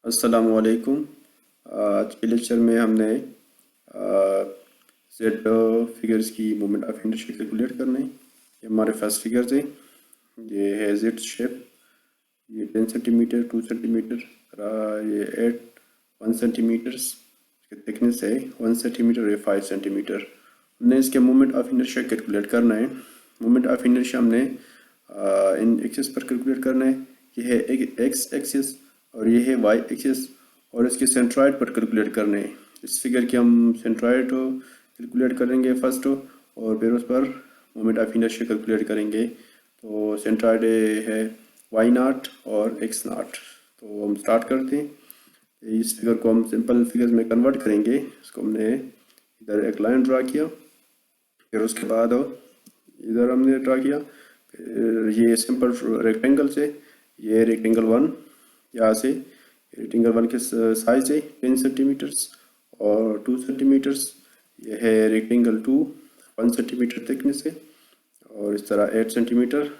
अस्सलामुअलैकुम। आज के लेक्चर में हमने जेड फिगर्स की मोमेंट ऑफ इनर्शिया कैलकुलेट करना है। ये हमारे फर्स्ट फिगर्स है। ये है जेड शेप। ये 10 सेंटीमीटर, 2 सेंटीमीटर, ये 1 सेंटीमीटर्स इसकी थिकनेस है, 1 सेंटीमीटर, ये 5 सेंटीमीटर। हमने इसके मोमेंट ऑफ इनर्शिया कैलकुलेट करना है। मोमेंट ऑफ इनर्शिया हमने इन एक्सिस पर कैलकुलेट करना है। ये है एक्स एक्सिस और ये है वाई एक्सिस, और इसके सेंट्रॉइड पर कैलकुलेट करने हैं। इस फिगर की हम सेंट्रॉइड कैलकुलेट करेंगे फर्स्ट, और फिर उस पर मोमेंट ऑफ इनर्शिया कैलकुलेट करेंगे। तो सेंट्रॉइड है वाई नॉट और एक्स नॉट। तो हम स्टार्ट करते हैं। इस फिगर को हम सिंपल फिगर्स में कन्वर्ट करेंगे। इसको हमने इधर एक लाइन ड्रा किया, फिर उसके बाद इधर हमने ड्रा किया। फिर ये सिंपल रेक्टेंगल से, ये रेक्टेंगल 1, यहाँ से रेक्टेंगल 1 के साइज है 10 सेंटीमीटर्स और 2 सेंटीमीटर्स। ये है रेक्टेंगल 2, 1 सेंटीमीटर थिकनेस है, और इस तरह 8 सेंटीमीटर।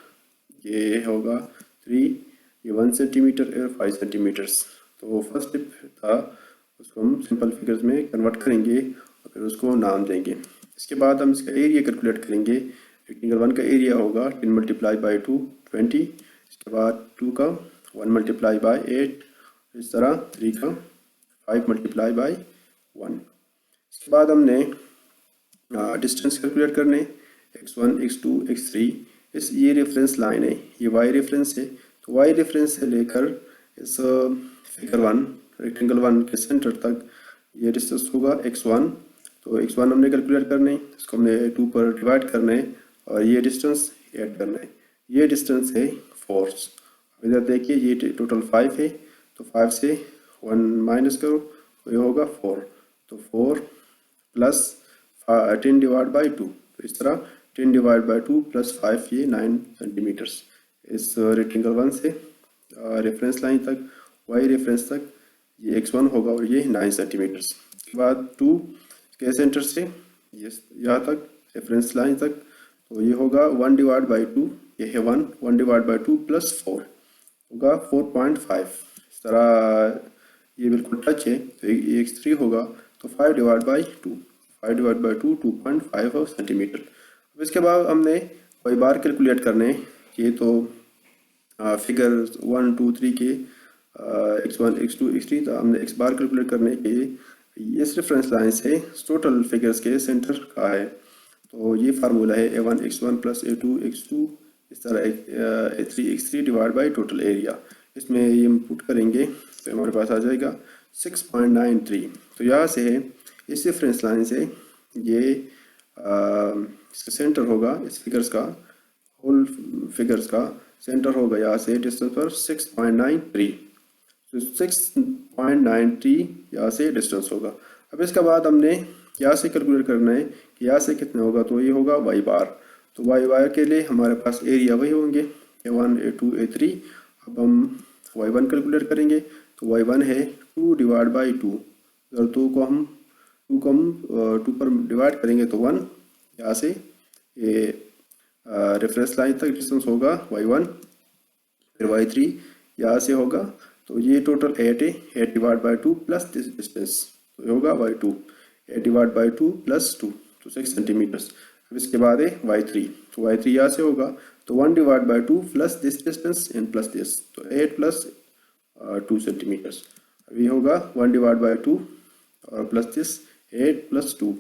ये होगा 3, ये 1 सेंटीमीटर और 5 सेंटीमीटर्स। तो फर्स्ट स्टेप था, उसको हम सिंपल फिगर्स में कन्वर्ट करेंगे और फिर उसको नाम देंगे। इसके बाद हम इसका एरिया कैलकुलेट करेंगे। रेक्टेंगल 1 का एरिया होगा 10 मल्टीप्लाई बाई 2, 20। इसके बाद 2 का 1 मल्टीप्लाई बाई 8, इस तरह 3 का 5 मल्टीप्लाई बाई 1। इसके बाद हमने डिस्टेंस कैलकुलेट करने, x1, x2, x3। ये रेफरेंस लाइन है, ये y रेफरेंस है। तो y रेफरेंस से लेकर इस फिगर 1 रेक्टेंगल 1 के सेंटर तक ये डिस्टेंस होगा x1। तो x1 हमने कैलकुलेट करना है, इसको हमने 2 पर डिवाइड करना है और ये डिस्टेंस ऐड करना है। ये डिस्टेंस है 4। इधर देखिए ये टोटल 5 है, तो 5 से 1 माइनस करो तो ये होगा 4। तो 4 प्लस 10 डिवाइड बाई 2, तो इस तरह 10 डिवाइड बाई 2 प्लस 5, ये 9 सेंटीमीटर्स। इस रेक्टेंगल 1 से रेफरेंस लाइन तक, वाई रेफरेंस तक, ये x1 होगा और ये 9 सेंटीमीटर्स। उसके बाद 2 के सेंटर से ये यहाँ तक रेफरेंस लाइन तक, तो ये होगा 1 डिवाइड बाई 2, ये है 1, 1 डिवाइड बाई 2 प्लस 4 होगा 4.5। इस तरह ये बिल्कुल टच है, तो ये x3 होगा। तो 5 divide by 2, 5 divide by 2, 2.5 centimetre. अब इसके बाद हमने कोई बार कैलकुलेट करने। ये तो फिगर 1, 2, 3 के x1, x2, x3, तो हमने x बार कैलकुलेट करने के इस रेफरेंस लाइन से टोटल फिगर्स के सेंटर का है। तो ये फार्मूला है a1 x1 plus a2 x2, इस तरह a3 x3 divide by total area. इसमें ये हम पुट करेंगे तो हमारे पास आ जाएगा 6.93। तो यहाँ से है, इस रेफरेंस लाइन से ये इसका सेंटर होगा, इस फिगर्स का, होल फिगर्स का सेंटर होगा यहाँ से डिस्टेंस पर 6.93। तो 6.93 यहाँ से डिस्टेंस होगा। अब इसके बाद हमने यहाँ से कैलकुलेट करना है कि यहाँ से कितना होगा। तो ये होगा वाई बार। तो वाई बार के लिए हमारे पास एरिया वही होंगे, a1, a2, a3। अब हम y1 कैलकुलेट करेंगे। तो y1 है 2 डिवाइड बाई 2। अगर 2 को हम 2 पर डिवाइड करेंगे तो 1। यहाँ से ये रेफरेंस लाइन तक डिस्टेंस होगा y1, फिर y3 यहाँ से होगा। तो ये टोटल 8 है, 8 divide by 2 plus this distance, तो ये होगा y2, 8 डिवाइड बाई 2 प्लस 2, तो 6 सेंटीमीटर्स। अब इसके बाद है y3। तो y3 यहाँ से होगा, तो 1 divide by 2 plus this distance and plus this, तो 8 प्लस 2 सेंटीमीटर्स। अब ये होगा 1 डिवाइड बाई 2 और प्लस दिस 8 प्लस 2,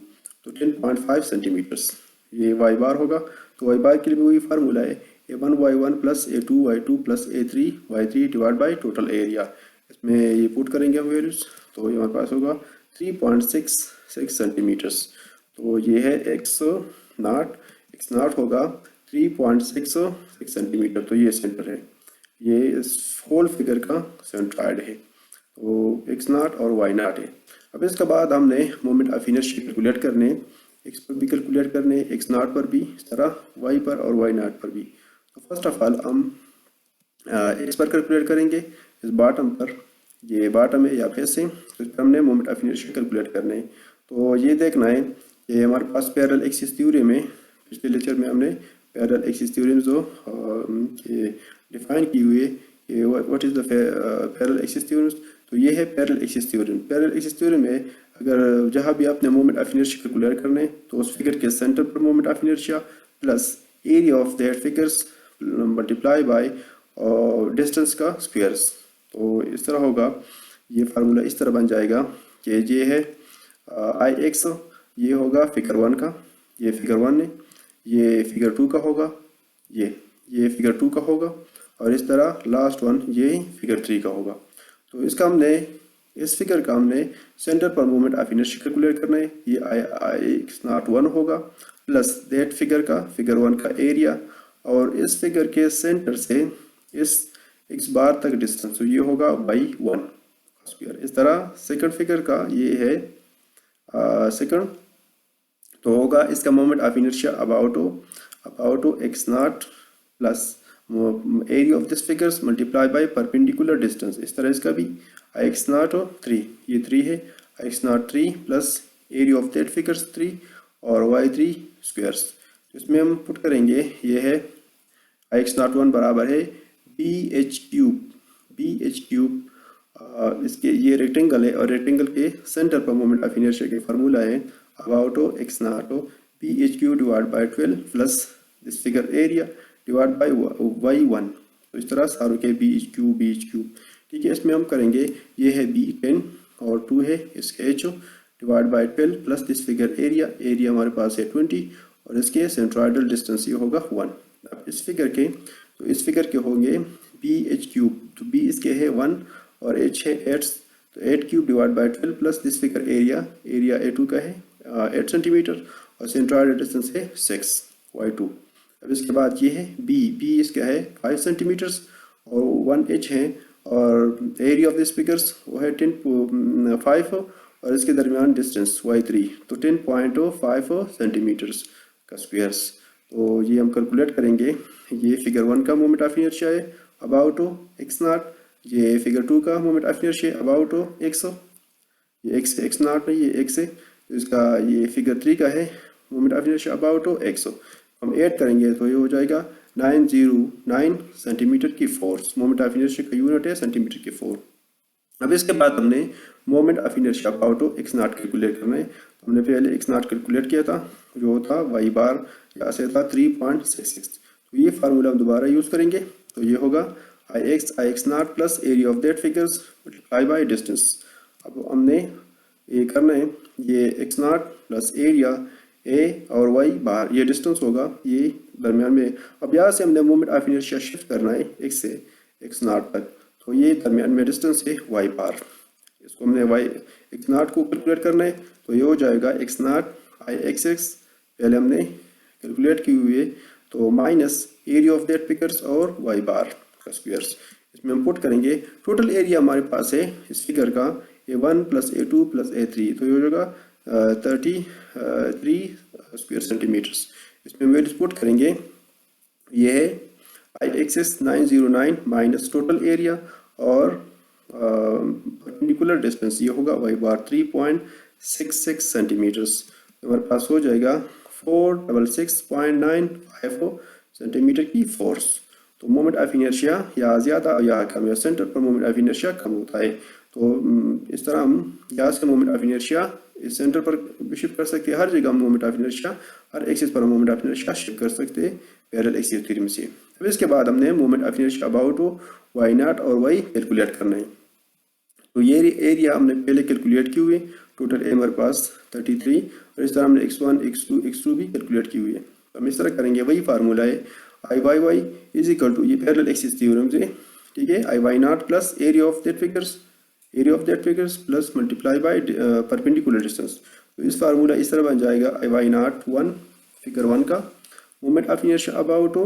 तो 10.5 सेंटीमीटर्स। ये वाई बार होगा। तो वाई बार के लिए भी वही फार्मूला है, a1 y1 plus a2 y2 plus a3 y3 divide by total area. इसमें ये पुट करेंगे हम वैल्यूज, तो ये हमारे पास होगा 3.66 सेंटीमीटर्स। तो ये है x नॉट होगा 3.66 सेंटीमीटर। तो ये सेंटर है, ये इस होल फिगर का सेंट्रॉइड है। तो x नॉट और y नॉट है। अब इसके बाद हमने मोमेंट ऑफ इनर्शिया कैलकुलेट करने, x पर भी कैलकुलेट करने, x नॉट पर भी, इस तरह y पर और y नॉट पर भी। तो फर्स्ट ऑफ ऑल हम x पर कैलकुलेट करेंगे। इस बॉटम पर, ये बॉटम है या फेस है, तो इस पर हमने मोमेंट ऑफ इनर्शिया कैलकुलेट करने है। तो ये देखना है, ये हमारे पास पैरेलल एक्सिस थ्योरम है। पिछले लेक्चर में हमने पैरेलल एक्सिस थ्योरम जो डिफाइन की हुई है, what is the parallel axis theorem. तो ये है parallel axis theorem. Parallel axis theorem में अगर जहाँ भी आपने मोमेंट ऑफ इनर्शिया कैलकुलेट करना है तो उस फिगर के सेंटर पर moment of inertia plus area of that figures multiply by distance का स्क्वायर्स। तो इस तरह होगा, ये फार्मूला इस तरह बन जाएगा कि ये है आई एक्स, ये होगा फिगर 1 का, ये फिगर 1 है, ये फिगर 2 का होगा, ये फिगर 2 का होगा, और इस तरह लास्ट वन ये फिगर 3 का होगा। तो इसका हमने इस फिगर का हमने सेंटर पर मोमेंट ऑफ इनर्शिया कैलकुलेट करना है। ये आई एक्स नॉट 1 होगा प्लस दैट फिगर का फिगर 1 का एरिया, और इस फिगर के सेंटर से इस एक्स बार तक डिस्टेंस, तो ये होगा बाई 1 स्क्वायर। इस तरह सेकंड फिगर का ये है सेकंड, तो होगा इसका moment of inertia about x naught plus area of this figures multiply by perpendicular distance. इस तरह इसका भी आई एक्स नॉट 3, ये 3 है, I x naught 3 plus area of that figures 3 और वाई 3 स्क्वायर्स। तो इसमें हम पुट करेंगे, ये है आई एक्स नॉट 1 बराबर है बी एच क्यूब, इसके ये रेक्टेंगल है और रेक्टेंगल के सेंटर पर मोमेंट ऑफ इनर्शिया के फार्मूला है about x naught b h cube divide by 12 plus this figure area divide by y 1। तो इस तरह सारों के बी एच क्यूब, ठीक है। इसमें हम करेंगे, ये है बी 10 और 2 है इसके H divide by 12 plus this figure area हमारे पास है 20 और इसके सेंट्रोइडल डिस्टेंस ये होगा 1। अब इस फिगर के होंगे बी एच क्यूब, तो बी इसके है 1 और एच है 8, तो 8 cube divide by 12 plus this figure area A 2 का है 8 सेंटीमीटर और सेंट्रोइडल डिस्टेंस है 6 वाई 2। अब इसके बाद ये है बी इसका है 5 सेंटीमीटर्स और 1 एच है और एरिया ऑफ दिस फिगर्स वो है 5 और इसके दरमियान डिस्टेंस वाई 3, तो 10.5 सेंटीमीटर्स का स्क्वायर्स। तो ये हम कैलकुलेट करेंगे, ये फिगर 1 का मोमेंट ऑफ इनर्शिया है अबाउट एक्स नॉट, ये फिगर 2 का moment of inertia about x, ये एक्स नॉट नहीं, ये एक्स है, तो इसका ये फिगर 3 का है moment of inertia about x. हम ऐड करेंगे तो ये हो जाएगा 909 सेंटीमीटर की फोर्स। मोमेंट ऑफ इनर्शिया का यूनिट है सेंटीमीटर की फोर्स। अब इसके बाद हमने moment of inertia about x not calculate करना है। तो हमने पहले एक्स नॉट कैलकुलेट किया था, जो था वाई बार यहाँ से था 3.66। तो ये फार्मूला हम दोबारा यूज़ करेंगे, तो ये होगा I x naught plus area of that figures multiply by distance. अब हमने ये करना है, ये x naught plus area A और वाई बार, ये डिस्टेंस होगा ये दरमियान में। अब यहाँ से हमने मोमेंट ऑफ इनर्शिया शिफ्ट करना है एक्स से एक्स नॉट तक, तो ये दरमियान में डिस्टेंस है वाई बार। इसको हमने वाई एक्स नॉट को कैलकुलेट करना है, तो ये हो जाएगा एक्स नॉट आई एक्स पहले हमने कैलकुलेट की हुई है, तो minus area of that figures और वाई बार का स्क्वायर्स। इसमें हम पुट करेंगे, टोटल एरिया हमारे पास है इस फिगर का A1 plus A2 plus A3, तो ये हो जाएगा 33 स्क्वायर सेंटीमीटर्स। इसमें वैल्यूज पुट करेंगे, ये है I x 909 minus total area और परपेंडिकुलर डिस्टेंस ये होगा वाई बार 3.66 सेंटीमीटर्स। तो हमारे पास हो जाएगा 466.954 सेंटीमीटर की फोर्स। तो मोमेंट ऑफ इनर्शिया या ज़्यादा या कम, या सेंटर पर मोमेंट ऑफ इनर्शिया कम होता है। तो इस तरह हम यहाँ से मोमेंट ऑफ इनर्शिया इस सेंटर पर शिफ्ट कर सकते हैं, हर जगह moment of inertia her axis पर मोमेंट ऑफ इनर्शिया शिफ्ट कर सकते हैं पैरेलल एक्सिस थ्योरम से। अब इसके बाद हमने moment of inertia about y naught और वाई कैलकुलेट करना है। तो ये एरिया हमने पहले कैलकुलेट की हुई है, टोटल ए हमारे पास 33 और इस तरह हमने x1 x2 भी कैलकुलेट की हुई है। तो हम इस तरह करेंगे, वही फार्मूला है I y y is equal to ये पैरेलल एक्सिस थ्योरम से, ठीक है, I y naught plus area of that figures plus multiply by perpendicular distance. तो इस फार्मूला इस तरह बन जाएगा आई वाई नॉट 1 फिगर 1 का moment of inertia about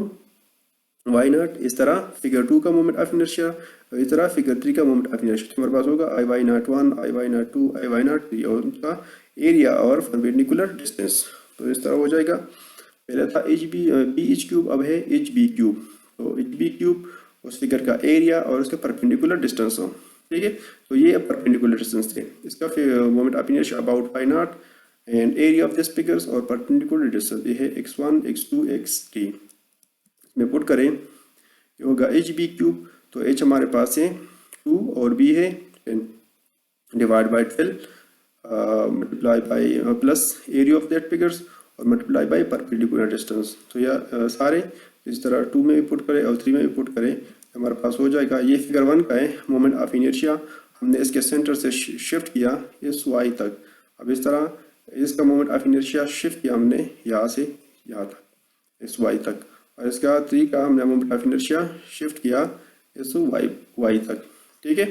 y naught, इस तरह फिगर 2 का मोमेंट ऑफ इनर्शिया, इस तरह फिगर 3 का मोमेंट ऑफ इनर्शिया। तो हमारे पास होगा I y naught 1 I y naught 2 I y naught 3 और उनका एरिया और परपेंडिकुलर डिस्टेंस। तो इस तरह हो जाएगा, पहले था बी एच क्यूब, अब है एच बी क्यूब। तो एच बी क्यूब उस फिगर का एरिया और उसके परपेंडिकुलर डिस्टेंस हो, ठीक है। तो ये परपेंडिकुलर डिस्टेंस थे, इसका फिर moment of inertia about y naught and area of this figures और परपेंडिकुलर डिस्टेंस ये है x1 x2 x3। इसमें पुट करें, ये होगा एच बी क्यूब, तो एच हमारे पास है 2 और बी है divide by 12 multiply by plus area of that figures और मल्टीप्लाई बाई परपेंडिकुलर डिस्टेंस। तो यह सारे इस तरह 2 में भी पुट करें और 3 में भी पुट करें, हमारे पास हो जाएगा। ये फिगर 1 का है, मोमेंट ऑफ इनर्शिया हमने इसके सेंटर से शिफ्ट किया इस वाई तक। अब इस तरह इसका मोमेंट ऑफ इनर्शिया शिफ्ट किया हमने यहाँ से यहाँ तक इस वाई तक, और इसका 3 का हमने मोमेंट ऑफ इनर्शिया शिफ्ट किया इस वाई तक। ठीक है,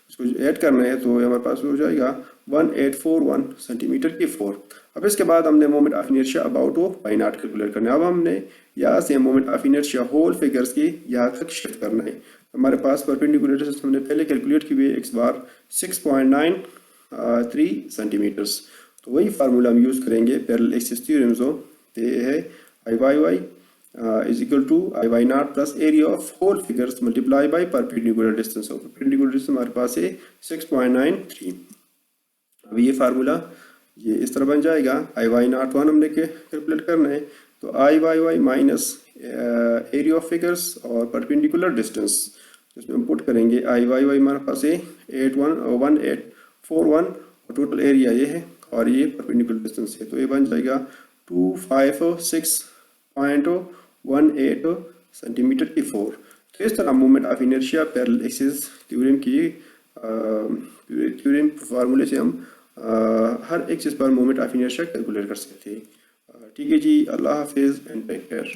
इसको ऐड करना है तो हमारे पास हो जाएगा 1841 सेंटीमीटर की 4। अब इसके बाद हमने मोमेंट ऑफ इनर्शिया अबाउट वो वाई नॉट कैलकुलेट करना है। अब हमने यहाँ से moment of inertia whole figures की यहाँ तक शिफ्ट करना है। हमारे पास परपेंडिकुलर डिस्टेंस हमने पहले कैलकुलेट की हुई है, x बार 6.93 सेंटीमीटर्स। तो वही फार्मूला हम यूज़ करेंगे पैरेलल एक्सिस थ्योरम। जो ये है I/Y is equal to I/Y naught plus area of whole figures multiply by perpendicular distance. Perpendicular distance हमारे पास है 6.93। अब ये फार्मूला ये इस तरह बन जाएगा। I/Y naught 1 हमने कैलकुलेट करना है, तो I/Y minus area of figures और परपेंडिकुलर डिस्टेंस, जिसमें हम पुट करेंगे I/Y हमारे पास है 1841 और टोटल एरिया ये है और ये परपेंडिकुलर डिस्टेंस है, तो ये बन जाएगा 256.18 सेंटीमीटर की 4। तो इस तरह moment of inertia parallel axis theorem की थ्योरम फार्मूले से हम हर एक्सिस पर मोमेंट ऑफ इनर्शिया कैलकुलेट कर सकते हैं। ठीक है जी, अल्लाह हाफिज़ एंड टेक केयर।